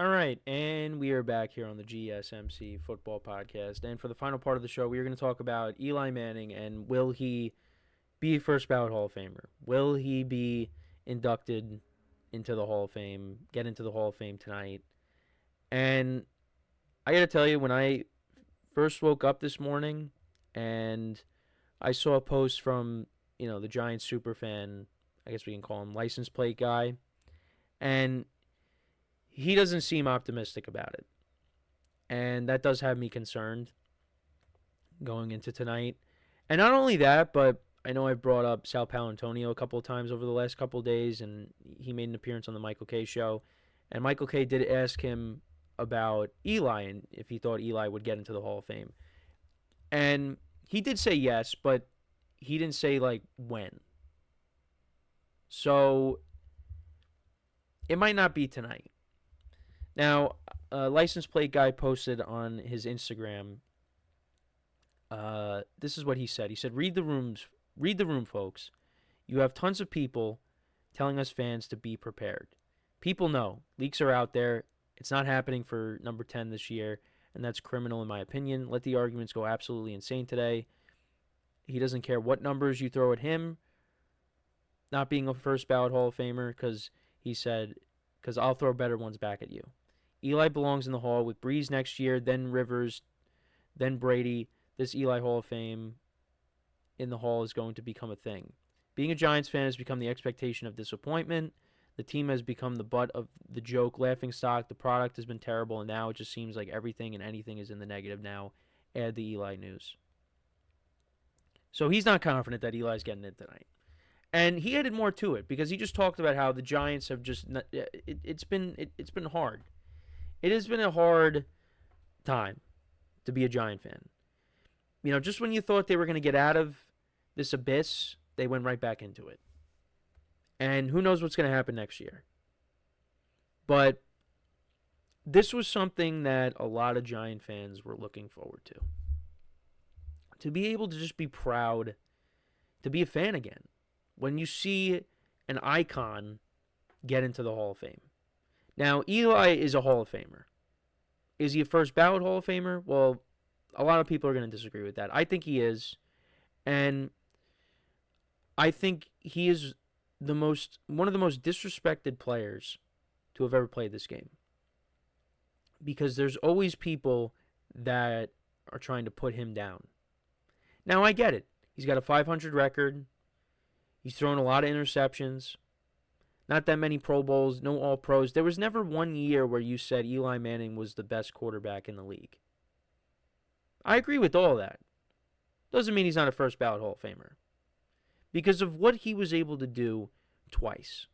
All right, and we are back here on the GSMC Football Podcast. And for the final part of the show, we are going to talk about Eli Manning and will he be a first ballot Hall of Famer? Will he be inducted into the Hall of Fame, get into the Hall of Fame tonight? And I got to tell you, when I first woke up this morning and I saw a post from, the Giants super fan, I guess we can call him license plate guy, and he doesn't seem optimistic about it. And that does have me concerned going into tonight. And not only that, but I know I've brought up Sal Paolantonio a couple of times over the last couple of days, and he made an appearance on the Michael Kay show. And Michael Kay did ask him about Eli and if he thought Eli would get into the Hall of Fame. And he did say yes, but he didn't say, when. So it might not be tonight. Now, a license plate guy posted on his Instagram. This is what he said. He said, read the room, folks. You have tons of people telling us fans to be prepared. People know. Leaks are out there. It's not happening for number 10 this year, and that's criminal in my opinion. Let the arguments go absolutely insane today. He doesn't care what numbers you throw at him, not being a first ballot Hall of Famer, because he said, because I'll throw better ones back at you. Eli belongs in the Hall with Breeze next year, then Rivers, then Brady. This Eli Hall of Fame in the Hall is going to become a thing. Being a Giants fan has become the expectation of disappointment. The team has become the butt of the joke, laughing stock. The product has been terrible, and now it just seems like everything and anything is in the negative now. Add the Eli news. So he's not confident that Eli's getting it tonight. And he added more to it because he just talked about how the Giants have just it's been hard. It has been a hard time to be a Giant fan. Just when you thought they were going to get out of this abyss, they went right back into it. And who knows what's going to happen next year. But this was something that a lot of Giant fans were looking forward to. To be able to just be proud, to be a fan again. When you see an icon get into the Hall of Fame. Now, Eli is a Hall of Famer. Is he a first ballot Hall of Famer? Well, a lot of people are going to disagree with that. I think he is. And I think he is one of the most disrespected players to have ever played this game. Because there's always people that are trying to put him down. Now, I get it. He's got a 500 record. He's thrown a lot of interceptions. Not that many Pro Bowls, no All-Pros. There was never one year where you said Eli Manning was the best quarterback in the league. I agree with all that. Doesn't mean he's not a first ballot Hall of Famer. Because of what he was able to do twice.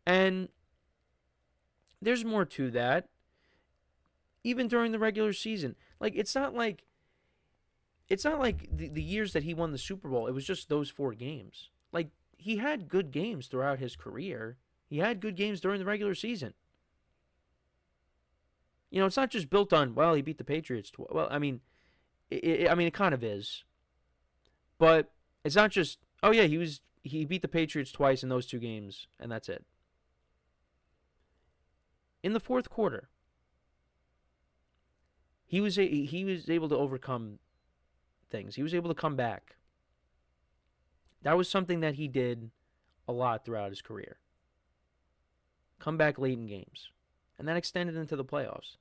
And there's more to that. Even during the regular season. It's not like the years that he won the Super Bowl, it was just those 4 games. He had good games throughout his career. He had good games during the regular season. It's not just built on, he beat the Patriots. It kind of is. But it's not just, he beat the Patriots twice in those 2 games, and that's it. In the fourth quarter, he was able to overcome things. He was able to come back. That was something that he did a lot throughout his career. Come back late in games. And that extended into the playoffs.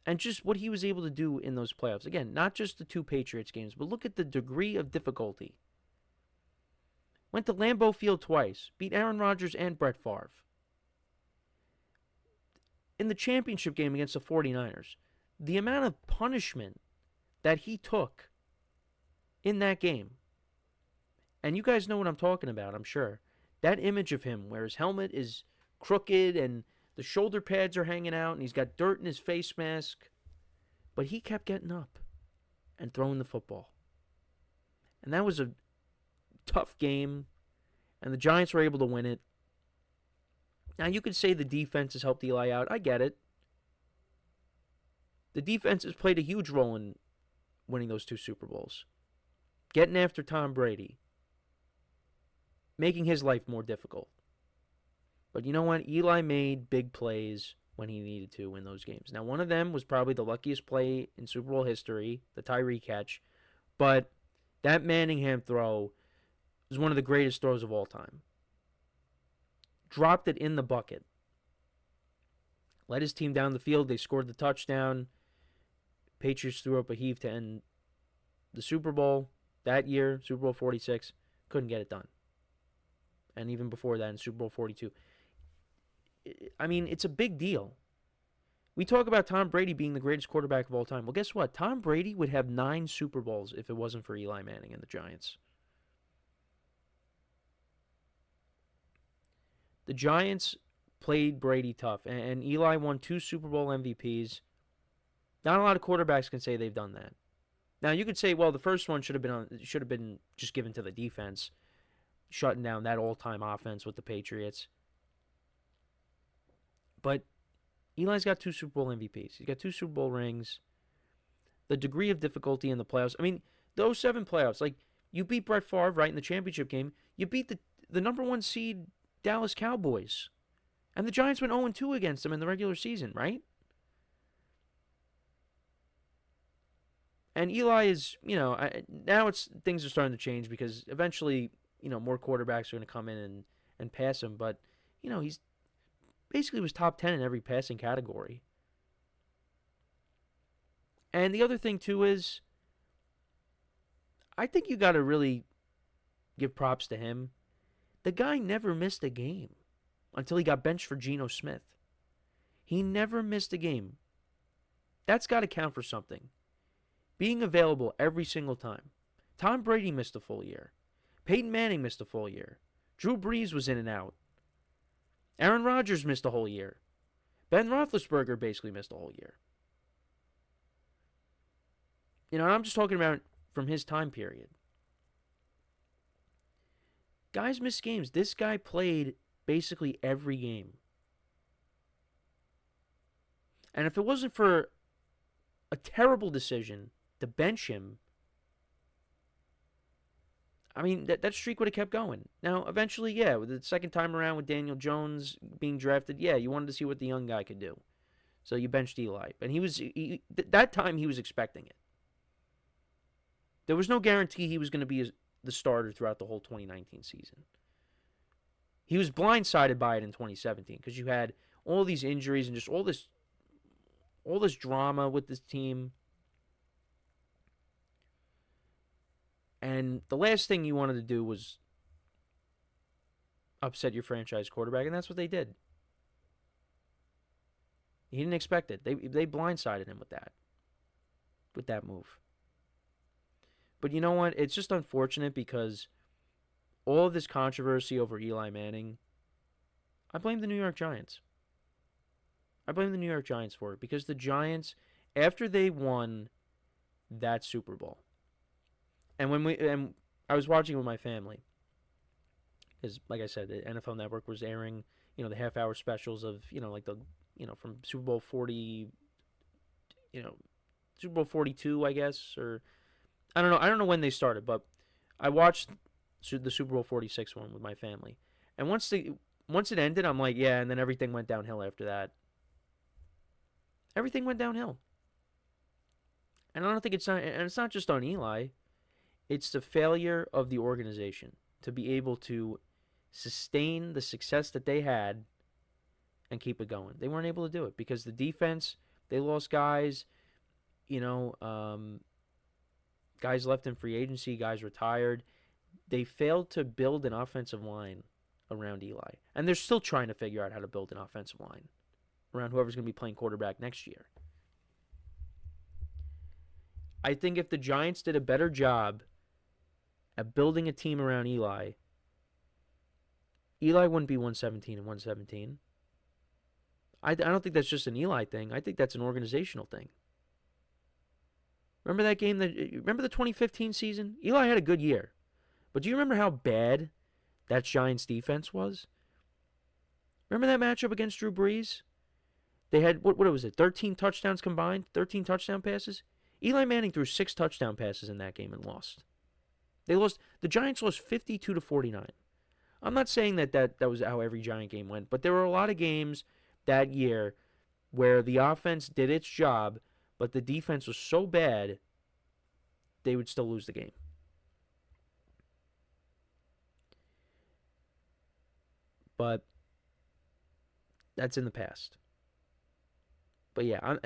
And just what he was able to do in those playoffs. Again, not just the 2 Patriots games, but look at the degree of difficulty. Went to Lambeau Field twice. Beat Aaron Rodgers and Brett Favre. In the championship game against the 49ers, the amount of punishment that he took in that game. And you guys know what I'm talking about, I'm sure. That image of him where his helmet is crooked and the shoulder pads are hanging out and he's got dirt in his face mask. But he kept getting up and throwing the football. And that was a tough game. And the Giants were able to win it. Now, you could say the defense has helped Eli out. I get it. The defense has played a huge role in winning those 2 Super Bowls. Getting after Tom Brady. Making his life more difficult. But you know what? Eli made big plays when he needed to win those games. Now, one of them was probably the luckiest play in Super Bowl history, the Tyree catch, but that Manningham throw was one of the greatest throws of all time. Dropped it in the bucket. Led his team down the field. They scored the touchdown. Patriots threw up a heave to end the Super Bowl that year, Super Bowl 46. Couldn't get it done. And even before that in Super Bowl 42. I mean, it's a big deal. We talk about Tom Brady being the greatest quarterback of all time. Well, guess what? Tom Brady would have 9 Super Bowls if it wasn't for Eli Manning and the Giants. The Giants played Brady tough, and Eli won 2 Super Bowl MVPs. Not a lot of quarterbacks can say they've done that. Now, you could say, well, the first one should have been just given to the defense, shutting down that all-time offense with the Patriots. But Eli's got 2 Super Bowl MVPs. He's got 2 Super Bowl rings. The degree of difficulty in the playoffs. I mean, those 7 playoffs, like, you beat Brett Favre, right, in the championship game. You beat the number 1 seed Dallas Cowboys. And the Giants went 0-2 against them in the regular season, right? And Eli is, now things are starting to change because eventually, more quarterbacks are going to come in and pass him. But, he's basically was top 10 in every passing category. And the other thing, too, is I think you got to really give props to him. The guy never missed a game until he got benched for Geno Smith. He never missed a game. That's got to count for something. Being available every single time. Tom Brady missed a full year. Peyton Manning missed a full year. Drew Brees was in and out. Aaron Rodgers missed a whole year. Ben Roethlisberger basically missed a whole year. And I'm just talking about from his time period. Guys miss games. This guy played basically every game. And if it wasn't for a terrible decision to bench him, I mean, that streak would have kept going. Now, eventually, yeah, with the second time around with Daniel Jones being drafted, yeah, you wanted to see what the young guy could do. So you benched Eli. And that time he was expecting it. There was no guarantee he was going to be the starter throughout the whole 2019 season. He was blindsided by it in 2017 because you had all these injuries and just all this drama with this team. And the last thing you wanted to do was upset your franchise quarterback, and that's what they did. He didn't expect it. They blindsided him with that move. But you know what? It's just unfortunate because all of this controversy over Eli Manning, I blame the New York Giants. I blame the New York Giants for it because the Giants, after they won that Super Bowl, and I was watching with my family, because like I said, the NFL Network was airing, the half-hour specials of, from Super Bowl 40, Super Bowl 42, I guess, or I don't know when they started, but I watched the Super Bowl 46 one with my family, and once it ended, I'm like, yeah, and then everything went downhill after that. Everything went downhill, and I don't think it's not just on Eli. It's the failure of the organization to be able to sustain the success that they had and keep it going. They weren't able to do it because the defense, they lost guys, guys left in free agency, guys retired. They failed to build an offensive line around Eli. And they're still trying to figure out how to build an offensive line around whoever's going to be playing quarterback next year. I think if the Giants did a better job at building a team around Eli wouldn't be 117 and 117. I don't think that's just an Eli thing. I think that's an organizational thing. Remember that game? Remember the 2015 season? Eli had a good year. But do you remember how bad that Giants defense was? Remember that matchup against Drew Brees? They had, what was it, 13 touchdowns combined? 13 touchdown passes? Eli Manning threw 6 touchdown passes in that game and lost. The Giants lost 52-49. I'm not saying that was how every Giant game went, but there were a lot of games that year where the offense did its job, but the defense was so bad, they would still lose the game. But that's in the past. But yeah,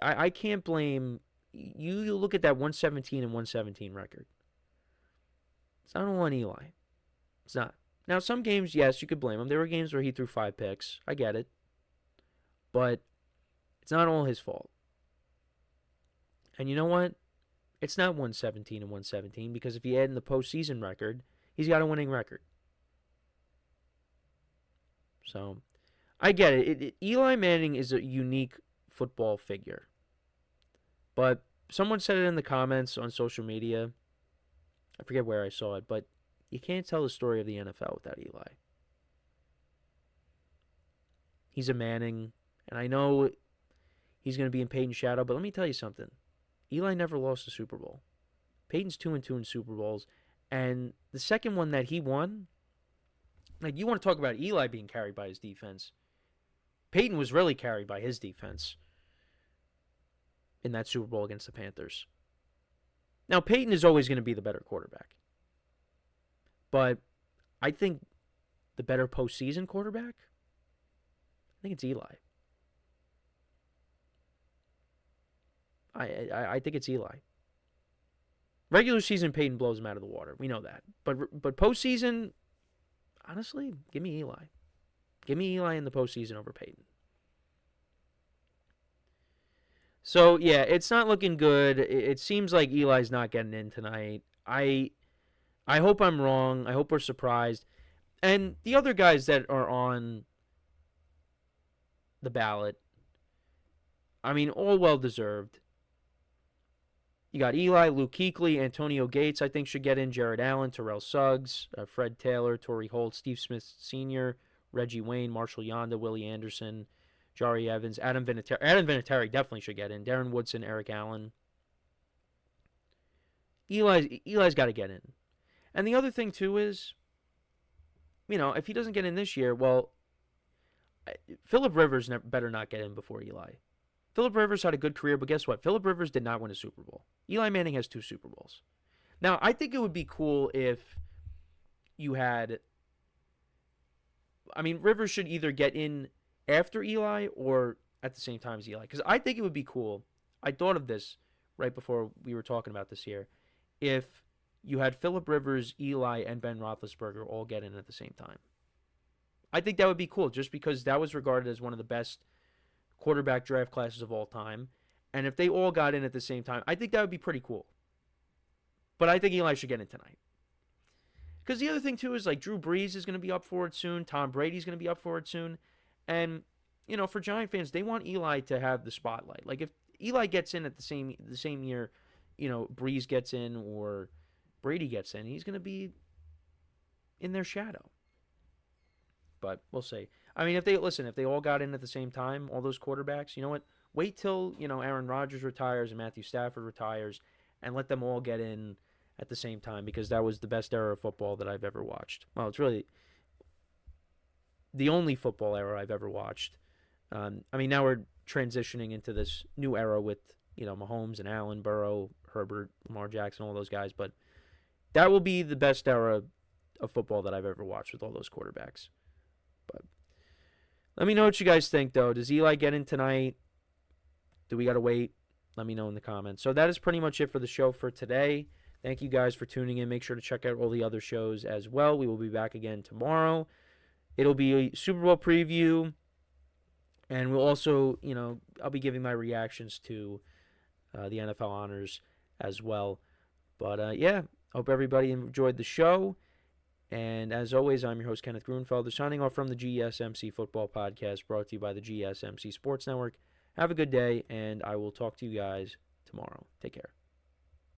I can't blame you. You look at that 117 and 117 record. It's not all on Eli. It's not. Now, some games, yes, you could blame him. There were games where he threw 5 picks. I get it. But it's not all his fault. And you know what? It's not 117 and 117 because if you add in the postseason record, he's got a winning record. So, I get it. Eli Manning is a unique football figure. But someone said it in the comments on social media. I forget where I saw it, but you can't tell the story of the NFL without Eli. He's a Manning, and I know he's going to be in Peyton's shadow, but let me tell you something. Eli never lost a Super Bowl. Peyton's 2-2 in Super Bowls, and the second one that he won, like, you want to talk about Eli being carried by his defense. Peyton was really carried by his defense in that Super Bowl against the Panthers. Now, Peyton is always going to be the better quarterback. But I think the better postseason quarterback, I think it's Eli. I think it's Eli. Regular season, Peyton blows him out of the water. We know that. But postseason, honestly, give me Eli. Give me Eli in the postseason over Peyton. So, yeah, it's not looking good. It seems like Eli's not getting in tonight. I hope I'm wrong. I hope we're surprised. And the other guys that are on the ballot, I mean, all well-deserved. You got Eli, Luke Kuechly, Antonio Gates, I think should get in, Jared Allen, Terrell Suggs, Fred Taylor, Torrey Holt, Steve Smith Sr., Reggie Wayne, Marshall Yonda, Willie Anderson, Jari Evans, Adam Vinatieri. Adam Vinatieri definitely should get in. Darren Woodson, Eric Allen. Eli's got to get in. And the other thing, too, is, you know, if he doesn't get in this year, well, Phillip Rivers better not get in before Eli. Phillip Rivers had a good career, but guess what? Phillip Rivers did not win a Super Bowl. Eli Manning has 2 Super Bowls. Now, I think it would be cool if you had... I mean, Rivers should either get in after Eli or at the same time as Eli. Because I think it would be cool. I thought of this right before we were talking about this here. If you had Phillip Rivers, Eli, and Ben Roethlisberger all get in at the same time. I think that would be cool just because that was regarded as one of the best quarterback draft classes of all time. And if they all got in at the same time, I think that would be pretty cool. But I think Eli should get in tonight. Because the other thing, too, is like Drew Brees is going to be up for it soon. Tom Brady's going to be up for it soon. And, you know, for Giant fans, they want Eli to have the spotlight. Like, if Eli gets in at the same year, you know, Brees gets in or Brady gets in, he's going to be in their shadow. But we'll see. I mean, if they all got in at the same time, all those quarterbacks, you know what? Wait till, you know, Aaron Rodgers retires and Matthew Stafford retires and let them all get in at the same time because that was the best era of football that I've ever watched. Well, it's really the only football era I've ever watched. I mean, now we're transitioning into this new era with, you know, Mahomes and Allen, Burrow, Herbert, Lamar Jackson, all those guys. But that will be the best era of football that I've ever watched with all those quarterbacks. But let me know what you guys think, though. Does Eli get in tonight? Do we got to wait? Let me know in the comments. So that is pretty much it for the show for today. Thank you guys for tuning in. Make sure to check out all the other shows as well. We will be back again tomorrow. It'll be a Super Bowl preview. And we'll also, you know, I'll be giving my reactions to the NFL honors as well. But, yeah, hope everybody enjoyed the show. And as always, I'm your host, Kenneth Grunfelder, signing off from the GSMC Football Podcast, brought to you by the GSMC Sports Network. Have a good day, and I will talk to you guys tomorrow. Take care.